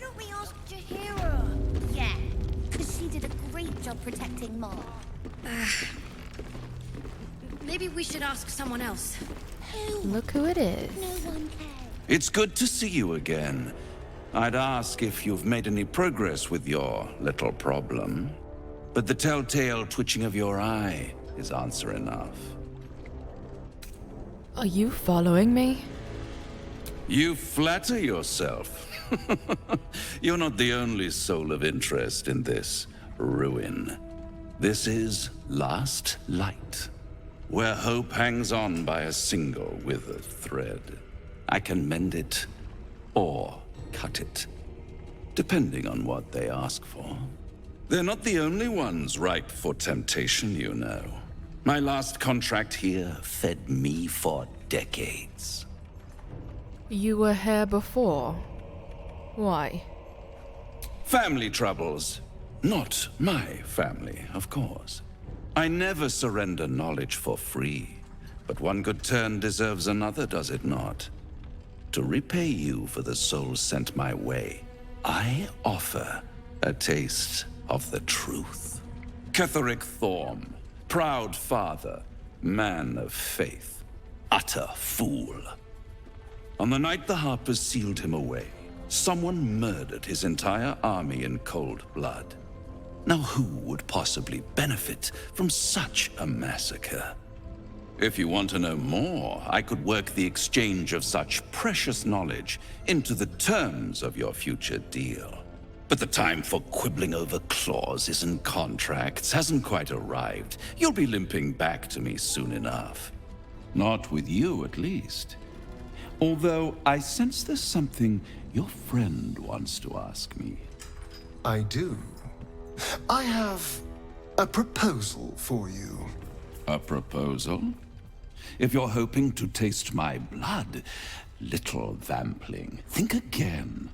don't we ask Jaheira? Yeah, because she did a great job protecting Mom. Maybe we should ask someone else. Who? Look who it is. No one cares. It's good to see you again. I'd ask if you've made any progress with your little problem. But the telltale twitching of your eye is answer enough. Are you following me? You flatter yourself. You're not the only soul of interest in this ruin. This is Last Light, where hope hangs on by a single withered thread. I can mend it, or cut it, depending on what they ask for. They're not the only ones ripe for temptation, you know. My last contract here fed me for decades. You were here before. Why? Family troubles. Not my family, of course. I never surrender knowledge for free. But one good turn deserves another, does it not? To repay you for the souls sent my way, I offer a taste of the truth. Ketheric Thorm, proud father, man of faith, utter fool. On the night the Harpers sealed him away, someone murdered his entire army in cold blood. Now who would possibly benefit from such a massacre? If you want to know more, I could work the exchange of such precious knowledge into the terms of your future deal. But the time for quibbling over clauses and contracts hasn't quite arrived. You'll be limping back to me soon enough. Not with you, at least. Although I sense there's something your friend wants to ask me. I do. I have a proposal for you. A proposal? If you're hoping to taste my blood, little vampling, think again.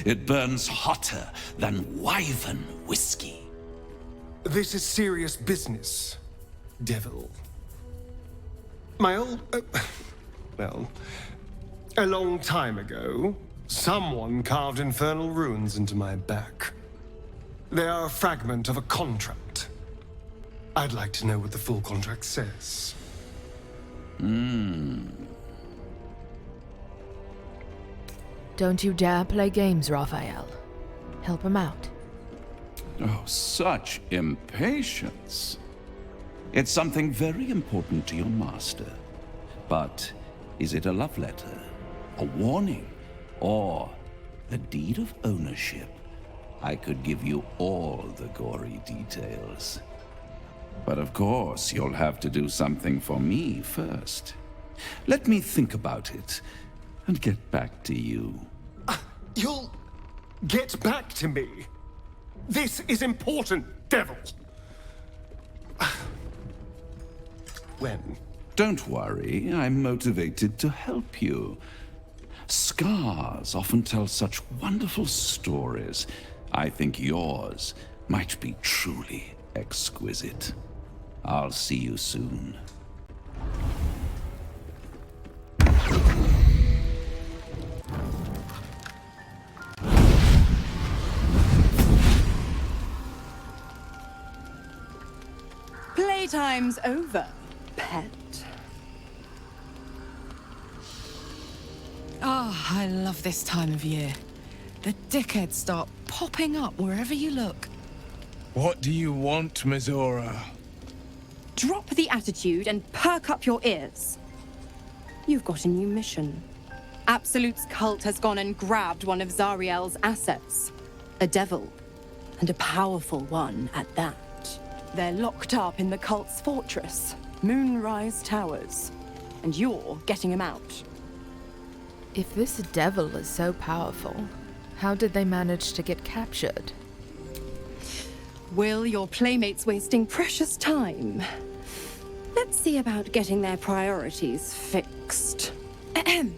It burns hotter than wyvern whiskey. This is serious business, devil. My old... well, a long time ago, someone carved infernal runes into my back. They are a fragment of a contract. I'd like to know what the full contract says. Don't you dare play games, Raphael. Help him out. Oh, such impatience. It's something very important to your master. But is it a love letter, a warning, or a deed of ownership? I could give you all the gory details. But of course, you'll have to do something for me first. Let me think about it and get back to you. You'll get back to me. This is important, devil. When? Don't worry, I'm motivated to help you. Scars often tell such wonderful stories. I think yours might be truly exquisite. I'll see you soon. Playtime's over, pet. Oh, I love this time of year. The dickheads start popping up wherever you look. What do you want, Mizora? Drop the attitude and perk up your ears. You've got a new mission. Absolute's cult has gone and grabbed one of Zariel's assets. A devil. And a powerful one at that. They're locked up in the cult's fortress, Moonrise Towers. And you're getting him out. If this devil is so powerful, how did they manage to get captured? Wyll, your playmate's wasting precious time. Let's see about getting their priorities fixed. Ahem.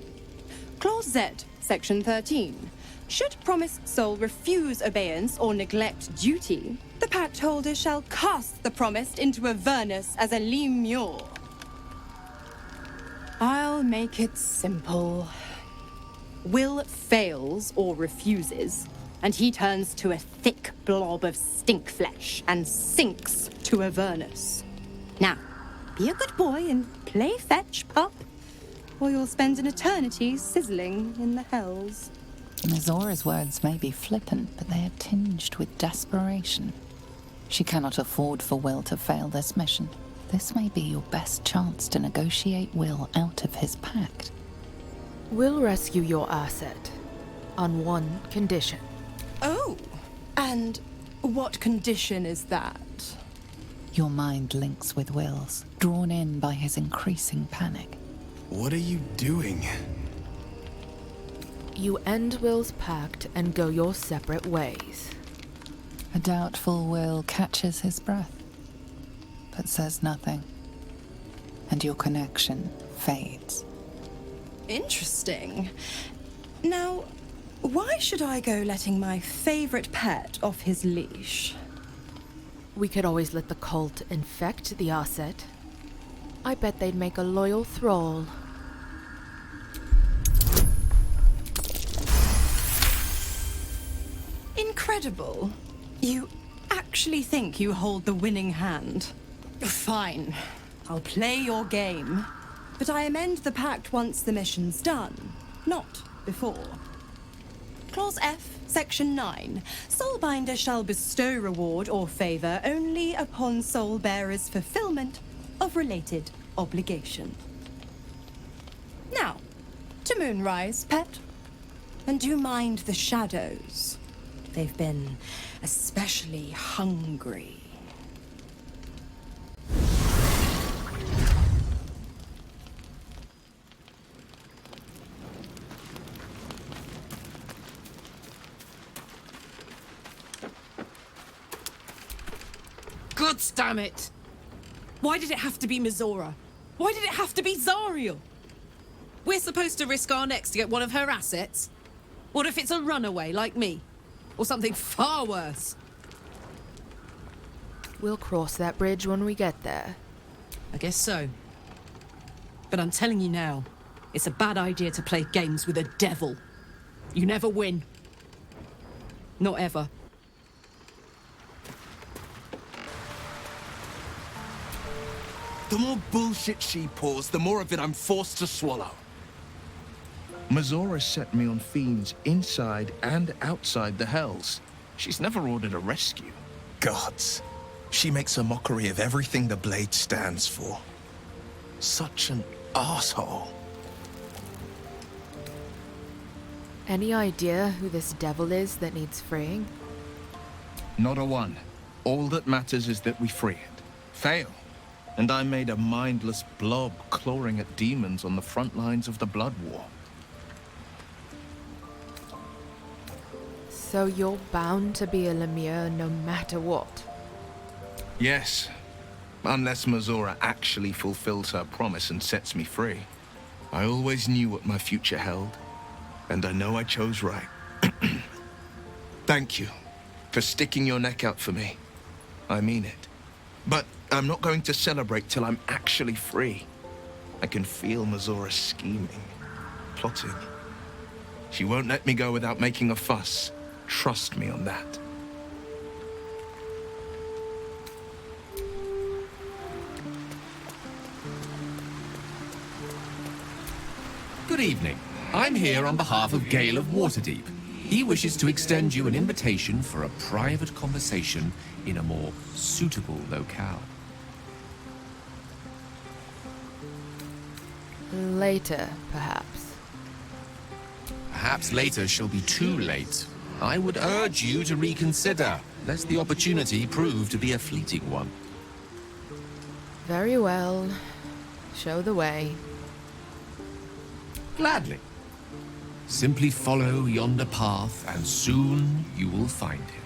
Clause Z, Section 13. Should promised soul refuse obeyance or neglect duty, the pact holder shall cast the promised into Avernus as a lemure. I'll make it simple. Wyll fails or refuses, and he turns to a thick blob of stink flesh and sinks to Avernus. Now, be a good boy and play fetch, pup, or you'll spend an eternity sizzling in the hells. Mizora's words may be flippant, but they are tinged with desperation. She cannot afford for Wyll to fail this mission. This may be your best chance to negotiate Wyll out of his pact. We'll rescue your asset. On one condition. Oh, and what condition is that? Your mind links with Wyll's, drawn in by his increasing panic. What are you doing? You end Will's pact and go your separate ways. A doubtful Wyll catches his breath, but says nothing. And your connection fades. Interesting. Now, why should I go letting my favorite pet off his leash? We could always let the cult infect the asset. I bet they'd make a loyal thrall. Incredible. You actually think you hold the winning hand? Fine. I'll play your game. But I amend the pact once the mission's done, not before. Clause F, Section 9. Soulbinder shall bestow reward or favor only upon soul bearer's fulfillment of related obligation. Now, to Moonrise, pet. And do mind the shadows. They've been especially hungry. God damn it! Why did it have to be Mizora? Why did it have to be Zariel? We're supposed to risk our necks to get one of her assets? What if it's a runaway like me? Or something far worse? We'll cross that bridge when we get there. I guess so. But I'm telling you now, it's a bad idea to play games with a devil. You never win. Not ever. The more bullshit she pours, the more of it I'm forced to swallow. Mizora set me on fiends inside and outside the Hells. She's never ordered a rescue. Gods. She makes a mockery of everything the Blade stands for. Such an asshole. Any idea who this devil is that needs freeing? Not a one. All that matters is that we free it. Fail. And I made a mindless blob clawing at demons on the front lines of the Blood War. So you're bound to be a Lemire no matter what? Yes. Unless Mizora actually fulfills her promise and sets me free. I always knew what my future held, and I know I chose right. Thank you for sticking your neck out for me. I mean it. But I'm not going to celebrate till I'm actually free. I can feel Mizora scheming, plotting. She won't let me go without making a fuss. Trust me on that. Good evening. I'm here on behalf of Gale of Waterdeep. He wishes to extend you an invitation for a private conversation in a more suitable locale. Later, perhaps. Perhaps later shall be too late. I would urge you to reconsider, lest the opportunity prove to be a fleeting one. Very well. Show the way. Gladly. Simply follow yonder path, and soon you will find him.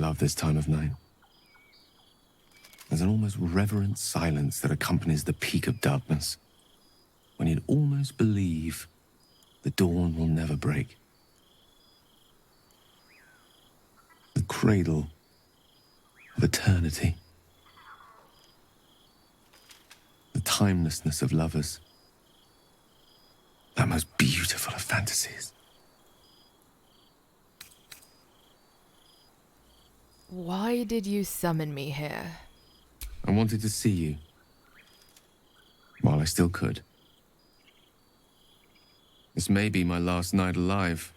love this time of night. There's an almost reverent silence that accompanies the peak of darkness, when you'd almost believe the dawn will never break. The cradle of eternity. The timelessness of lovers. That most beautiful of fantasies. Why did you summon me here? I wanted to see you, while I still could. This may be my last night alive.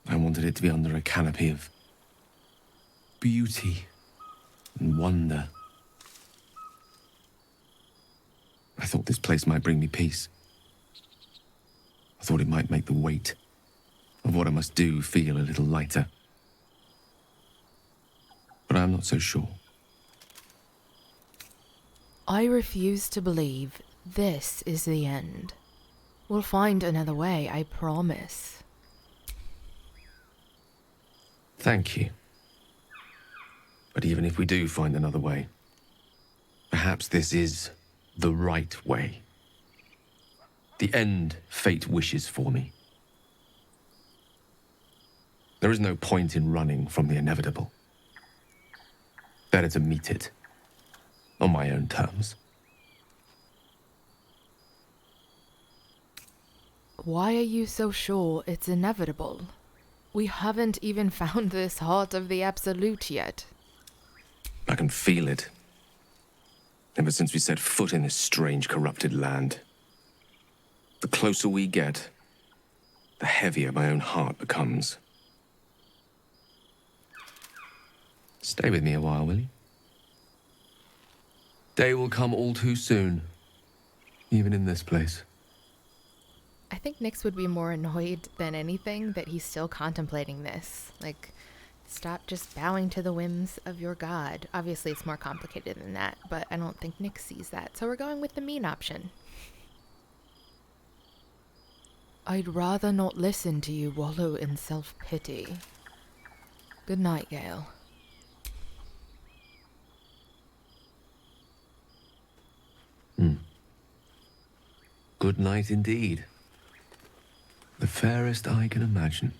I wanted it to be under a canopy of beauty and wonder. I thought this place might bring me peace. I thought it might make the weight of what I must do feel a little lighter. But I'm not so sure. I refuse to believe this is the end. We'll find another way, I promise. Thank you. But even if we do find another way, perhaps this is the right way. The end fate wishes for me. There is no point in running from the inevitable. Better to meet it on my own terms. Why are you so sure it's inevitable? We haven't even found this heart of the Absolute yet. I can feel it. Ever since we set foot in this strange, corrupted land. The closer we get, the heavier my own heart becomes. Stay with me a while, will you? Day will come all too soon, even in this place. I think Nyxx would be more annoyed than anything that he's still contemplating this. Like, stop just bowing to the whims of your god. Obviously, it's more complicated than that, but I don't think Nyxx sees that, so we're going with the mean option. I'd rather not listen to you wallow in self-pity. Good night, Gale. Good night indeed. The fairest I can imagine.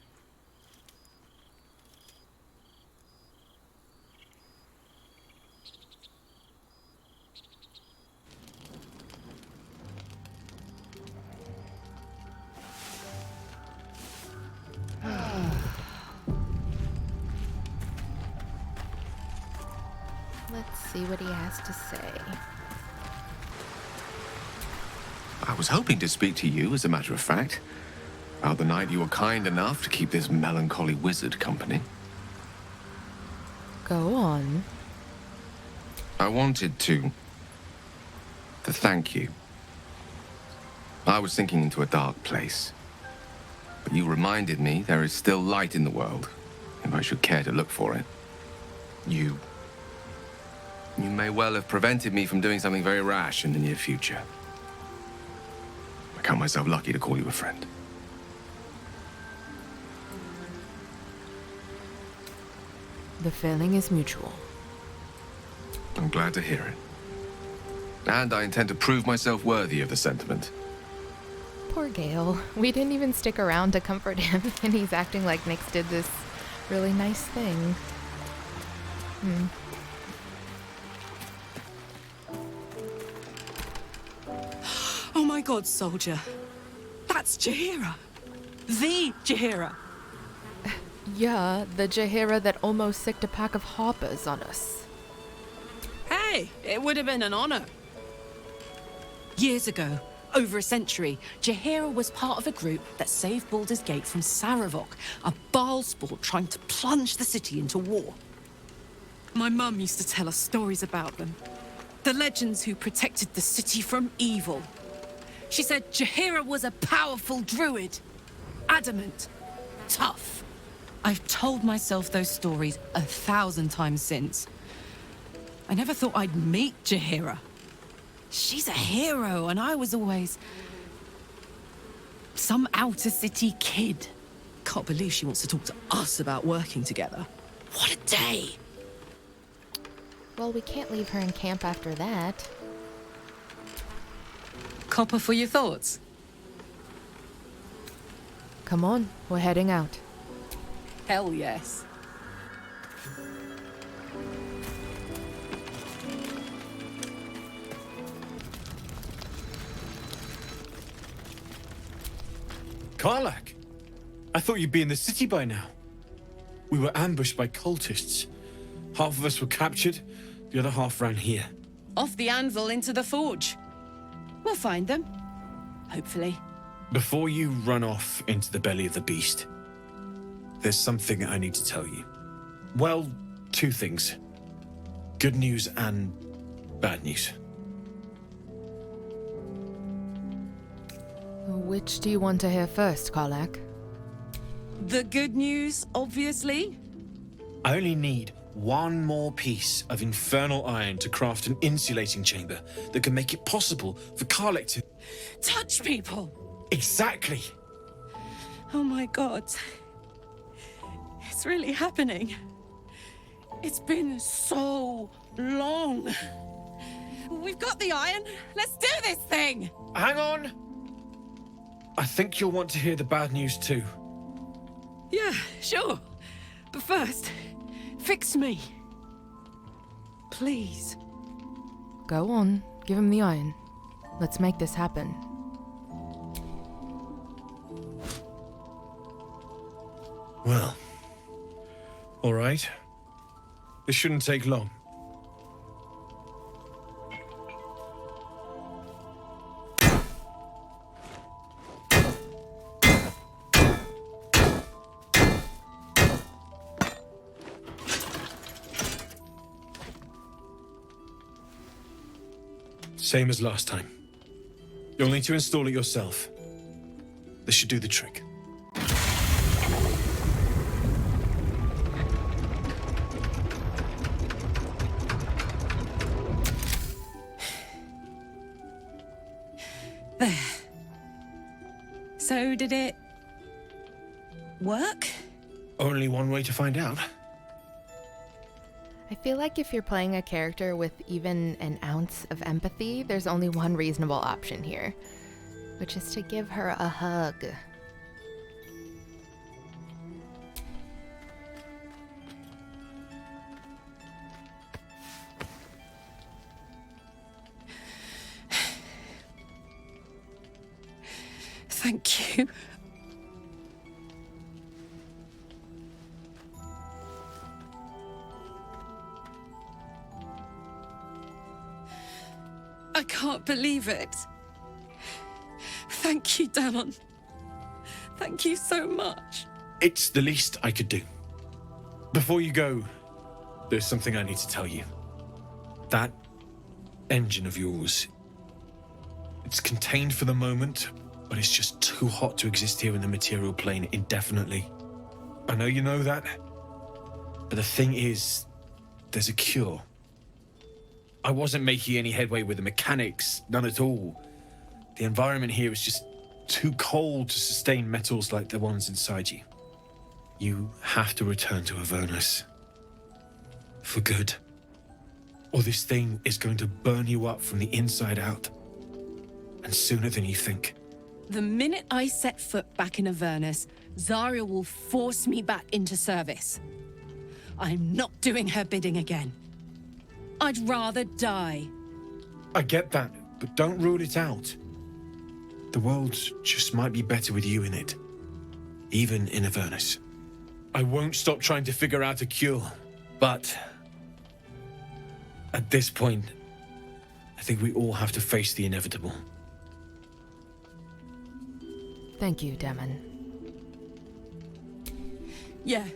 Let's see what he has to say. I was hoping to speak to you, as a matter of fact, about the night you were kind enough to keep this melancholy wizard company. Go on. I wanted to thank you. I was sinking into a dark place, but you reminded me there is still light in the world, if I should care to look for it. You may well have prevented me from doing something very rash in the near future. I count myself lucky to call you a friend. The feeling is mutual. I'm glad to hear it. And I intend to prove myself worthy of the sentiment. Poor Gale. We didn't even stick around to comfort him, and he's acting like Nyxx did this really nice thing. Oh my god, soldier. That's Jaheira. The Jaheira. Yeah, the Jaheira that almost sicked a pack of harpers on us. Hey, it would have been an honor. Years ago, over a century, Jaheira was part of a group that saved Baldur's Gate from Saravok, a Baalsport trying to plunge the city into war. My mum used to tell us stories about them. The legends who protected the city from evil. She said Jaheira was a powerful druid. Adamant. Tough. I've told myself those stories 1,000 times since. I never thought I'd meet Jaheira. She's a hero, and I was always some outer city kid. Can't believe she wants to talk to us about working together. What a day! Well, we can't leave her in camp after that. Copper for your thoughts? Come on, we're heading out. Hell yes. Karlach! I thought you'd be in the city by now. We were ambushed by cultists. Half of us were captured, the other half ran here. Off the anvil into the forge. We'll find them. Hopefully. Before you run off into the belly of the beast, there's something I need to tell you. Well, two things. Good news and bad news. Which do you want to hear first, Karlach? The good news, obviously. I only need one more piece of infernal iron to craft an insulating chamber that can make it possible for Karlach to... Touch people! Exactly! Oh my god. It's really happening. It's been so long. We've got the iron. Let's do this thing! Hang on! I think you'll want to hear the bad news too. Yeah, sure. But first, fix me. Please. Go on, give him the iron. Let's make this happen. Well, all right. This shouldn't take long. Same as last time. You'll need to install it yourself. This should do the trick. There. So did it work? Only one way to find out. I feel like if you're playing a character with even an ounce of empathy, there's only one reasonable option here, which is to give her a hug. Thank you. I can't believe it. Thank you, Damon. Thank you so much. It's the least I could do. Before you go, there's something I need to tell you. That engine of yours, it's contained for the moment, but it's just too hot to exist here in the material plane indefinitely. I know you know that, but the thing is, there's a cure. I wasn't making any headway with the mechanics, none at all. The environment here is just too cold to sustain metals like the ones inside you. You have to return to Avernus. For good. Or this thing is going to burn you up from the inside out. And sooner than you think. The minute I set foot back in Avernus, Zarya will force me back into service. I'm not doing her bidding again. I'd rather die. I get that, but don't rule it out. The world just might be better with you in it. Even in Avernus. I won't stop trying to figure out a cure, but... at this point, I think we all have to face the inevitable. Thank you, Damon. Yeah.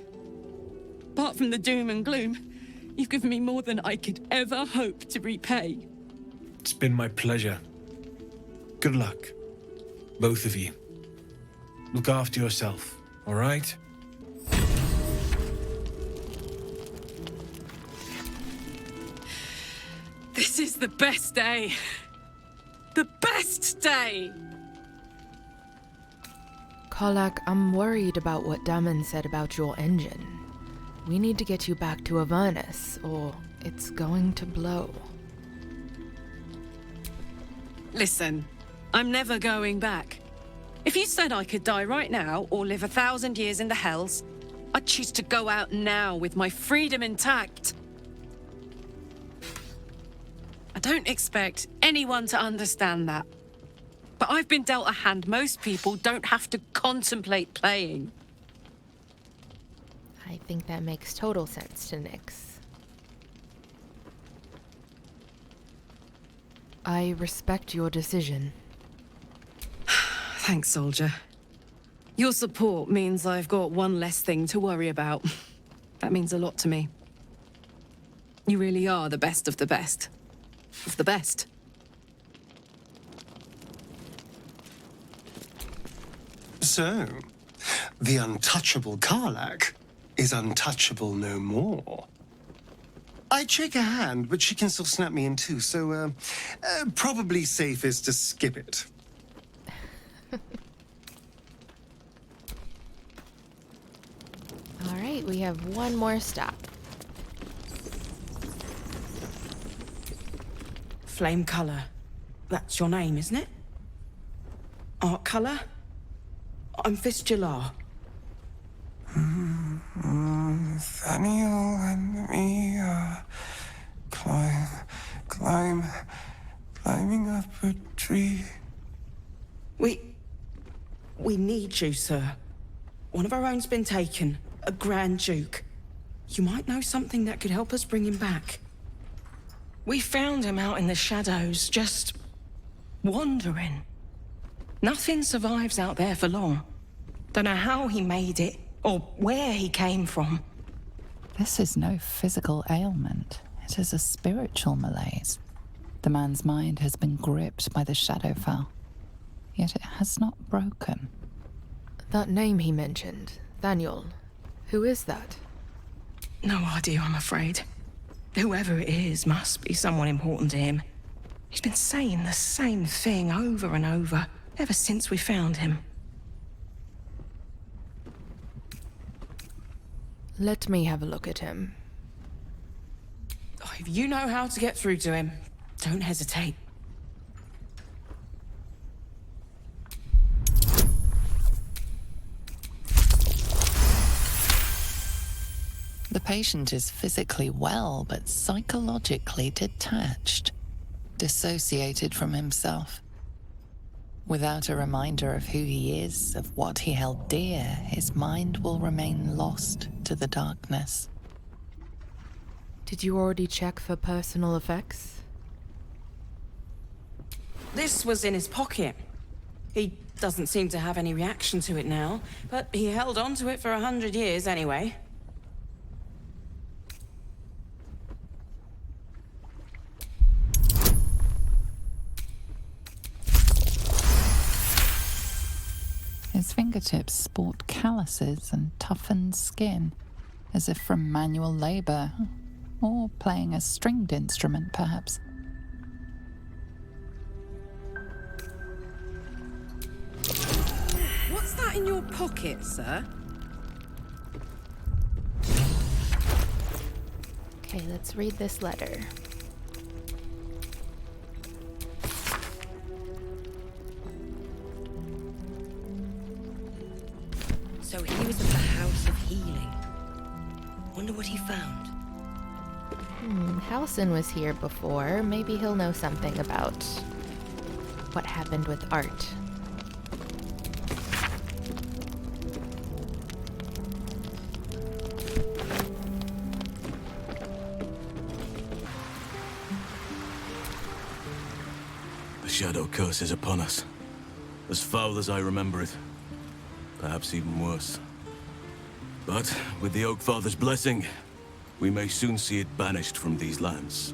Apart from the doom and gloom, you've given me more than I could ever hope to repay. It's been my pleasure. Good luck, both of you. Look after yourself, all right? This is the best day. The best day! Karlach, I'm worried about what Damon said about your engine. We need to get you back to Avernus, or it's going to blow. Listen, I'm never going back. If you said I could die right now, or live 1,000 years in the Hells, I'd choose to go out now with my freedom intact. I don't expect anyone to understand that. But I've been dealt a hand most people don't have to contemplate playing. I think that makes total sense to Nyxx. I respect your decision. Thanks, soldier. Your support means I've got one less thing to worry about. That means a lot to me. You really are the best of the best. Of the best. So, the untouchable Karlach is untouchable no more. I'd shake her hand, but she can still snap me in two, so, probably safest to skip it. All right, we have one more stop. Flame Cullagh. That's your name, isn't it? Art Cullagh? I'm Fistula. Nathaniel and me are climbing up a tree. We need you, sir. One of our own's been taken, a Grand Duke. You might know something that could help us bring him back. We found him out in the shadows, just wandering. Nothing survives out there for long. Don't know how he made it, or where he came from. This is no physical ailment. It is a spiritual malaise. The man's mind has been gripped by the Shadowfell, yet it has not broken. That name he mentioned, Thaniel. Who is that? No idea, I'm afraid. Whoever it is must be someone important to him. He's been saying the same thing over and over, ever since we found him. Let me have a look at him. Oh, if you know how to get through to him, don't hesitate. The patient is physically well, but psychologically detached, dissociated from himself. Without a reminder of who he is, of what he held dear, his mind will remain lost to the darkness. Did you already check for personal effects? This was in his pocket. He doesn't seem to have any reaction to it now, but he held on to it for 100 years anyway. His fingertips sport calluses and toughened skin, as if from manual labor, or playing a stringed instrument, perhaps. What's that in your pocket, sir? Okay, let's read this letter. So he was at the House of Healing. Wonder what he found. Halsin was here before. Maybe he'll know something about what happened with Art. The Shadow Curse is upon us. As foul as I remember it. Perhaps even worse. But with the Oak Father's blessing, we may soon see it banished from these lands.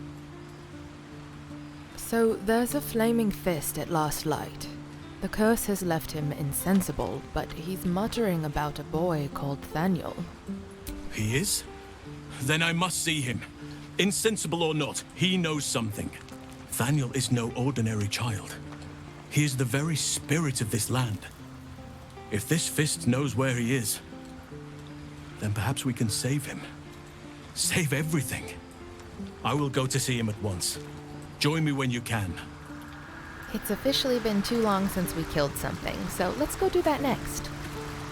So there's a flaming fist at last light. The curse has left him insensible, but he's muttering about a boy called Thaniel. He is? Then I must see him. Insensible or not, he knows something. Thaniel is no ordinary child. He is the very spirit of this land. If this fist knows where he is, then perhaps we can save him. Save everything. I will go to see him at once. Join me when you can. It's officially been too long since we killed something, so let's go do that next.